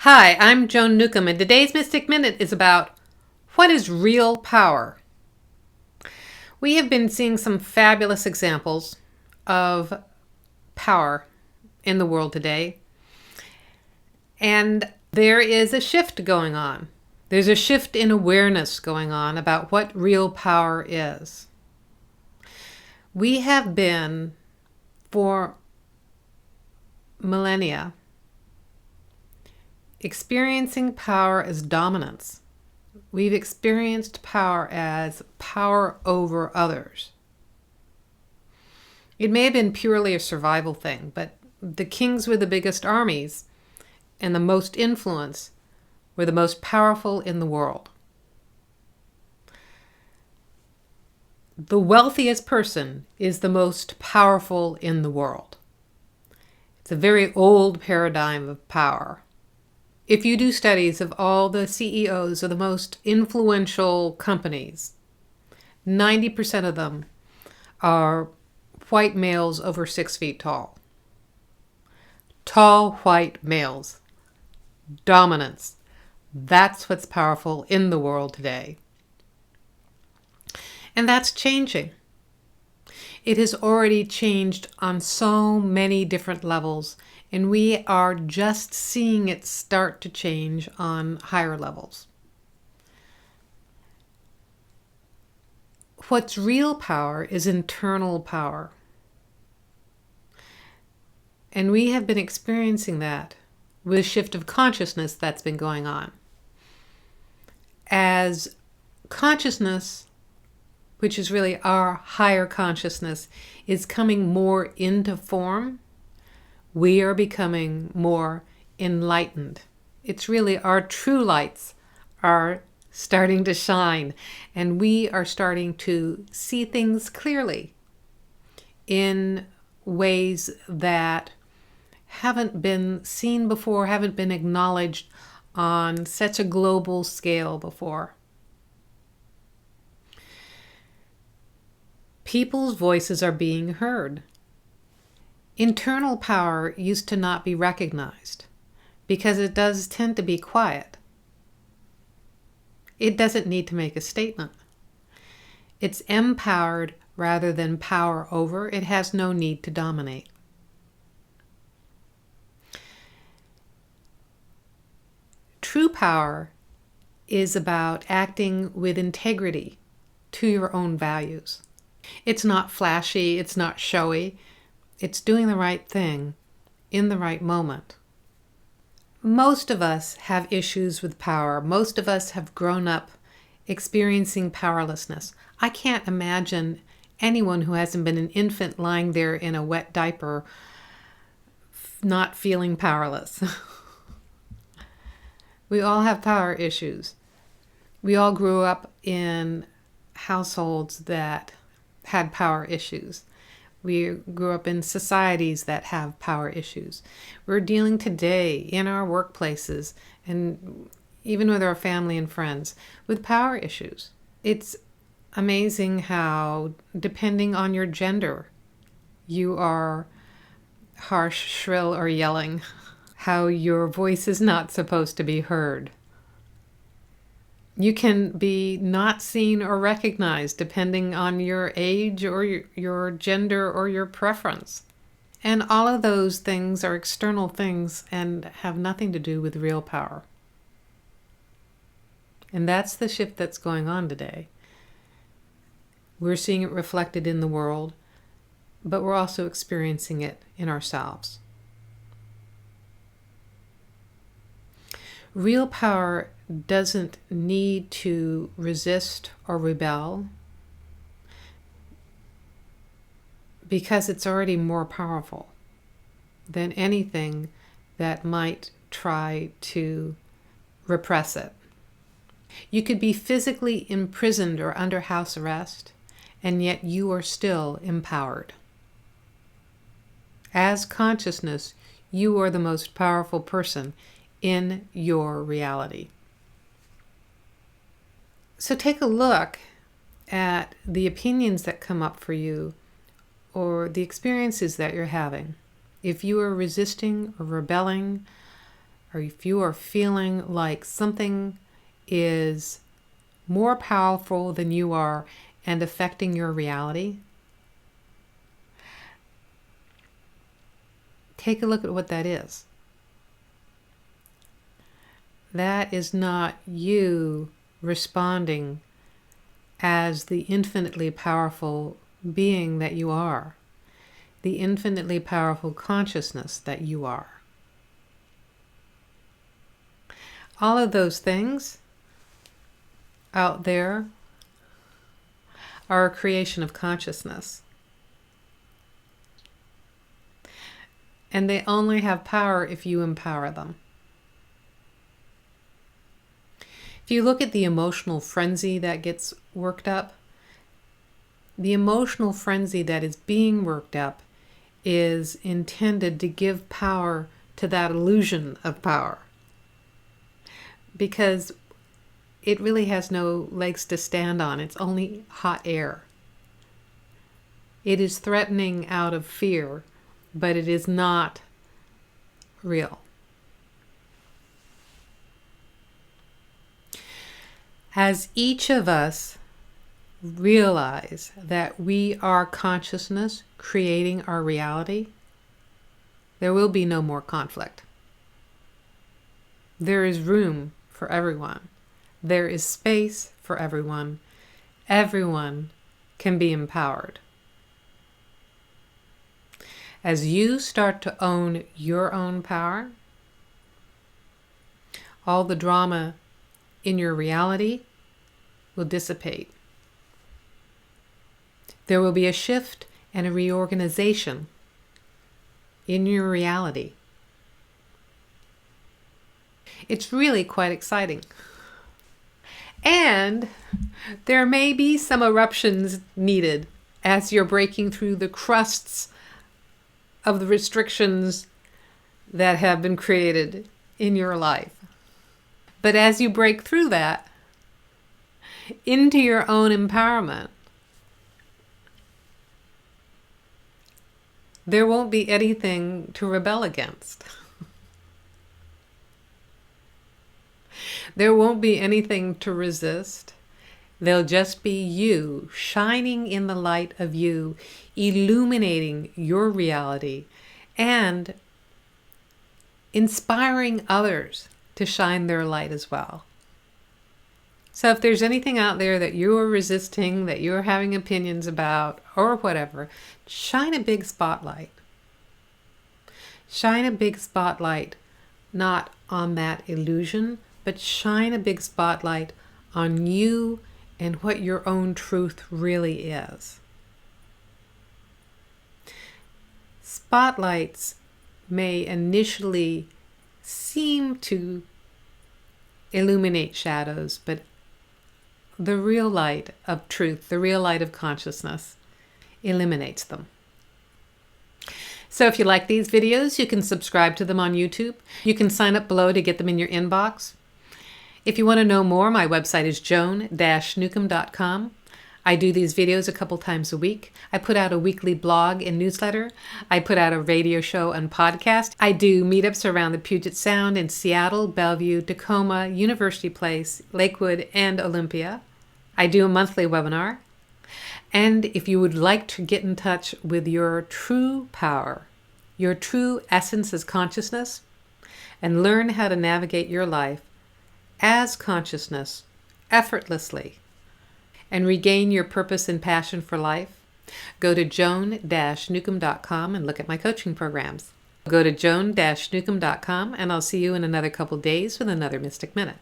Hi, I'm Joan Newcomb, and today's Mystic Minute is about what is real power. We have been seeing some fabulous examples of power in the world today, and there is a shift going on. There's a shift in awareness going on about what real power is. We have been, for millennia, experiencing power as dominance. We've experienced power as power over others. It may have been purely a survival thing, but the kings with the biggest armies and the most influence were the most powerful in the world. The wealthiest person is the most powerful in the world. It's a very old paradigm of power. If you do studies of all the CEOs of the most influential companies, 90% of them are white males over 6 feet tall. Tall white males. Dominance. That's what's powerful in the world today. And that's changing. It has already changed on so many different levels, and we are just seeing it start to change on higher levels. What's real power is internal power. And we have been experiencing that with a shift of consciousness that's been going on. As consciousness, which is really our higher consciousness, is coming more into form, we are becoming more enlightened. It's really our true lights are starting to shine, and we are starting to see things clearly in ways that haven't been seen before, haven't been acknowledged on such a global scale before. People's voices are being heard. Internal power used to not be recognized because it does tend to be quiet. It doesn't need to make a statement. It's empowered rather than power over. It has no need to dominate. True power is about acting with integrity to your own values. It's not flashy, it's not showy. It's doing the right thing in the right moment. Most of us have issues with power. Most of us have grown up experiencing powerlessness. I can't imagine anyone who hasn't been an infant lying there in a wet diaper not feeling powerless. We all have power issues. We all grew up in households that had power issues. We grew up in societies that have power issues. We're dealing today in our workplaces and even with our family and friends with power issues. It's amazing how, depending on your gender, you are harsh, shrill, or yelling, how your voice is not supposed to be heard. You can be not seen or recognized depending on your age or your gender or your preference. And all of those things are external things and have nothing to do with real power. And that's the shift that's going on today. We're seeing it reflected in the world, but we're also experiencing it in ourselves. Real power doesn't need to resist or rebel because it's already more powerful than anything that might try to repress it. You could be physically imprisoned or under house arrest, and yet you are still empowered. As consciousness, you are the most powerful person in your reality. So take a look at the opinions that come up for you or the experiences that you're having. If you are resisting or rebelling or if you are feeling like something is more powerful than you are and affecting your reality, take a look at what that is. That is not you responding as the infinitely powerful being that you are, the infinitely powerful consciousness that you are. All of those things out there are a creation of consciousness. And they only have power if you empower them. If you look at the emotional frenzy that gets worked up, the emotional frenzy that is being worked up is intended to give power to that illusion of power. Because it really has no legs to stand on. It's only hot air. It is threatening out of fear, but it is not real. As each of us realize that we are consciousness creating our reality, there will be no more conflict. There is room for everyone. There is space for everyone. Everyone can be empowered. As you start to own your own power, all the drama in your reality will dissipate. There will be a shift and a reorganization in your reality. It's really quite exciting. And there may be some eruptions needed as you're breaking through the crusts of the restrictions that have been created in your life. But as you break through that into your own empowerment, there won't be anything to rebel against. There won't be anything to resist. There'll just be you shining in the light of you, illuminating your reality and inspiring others to shine their light as well. So if there's anything out there that you're resisting, that you're having opinions about, or whatever, shine a big spotlight. Shine a big spotlight, not on that illusion, but shine a big spotlight on you and what your own truth really is. Spotlights may initially seem to illuminate shadows, but the real light of truth, the real light of consciousness, eliminates them. So if you like these videos, you can subscribe to them on YouTube. You can sign up below to get them in your inbox. If you want to know more, my website is joan-newcomb.com. I do these videos a couple times a week. I put out a weekly blog and newsletter. I put out a radio show and podcast. I do meetups around the Puget Sound in Seattle, Bellevue, Tacoma, University Place, Lakewood, and Olympia. I do a monthly webinar. And if you would like to get in touch with your true power, your true essence as consciousness, and learn how to navigate your life as consciousness effortlessly, and regain your purpose and passion for life, go to joan-newcomb.com and look at my coaching programs. Go to joan-newcomb.com and I'll see you in another couple days with another Mystic Minute.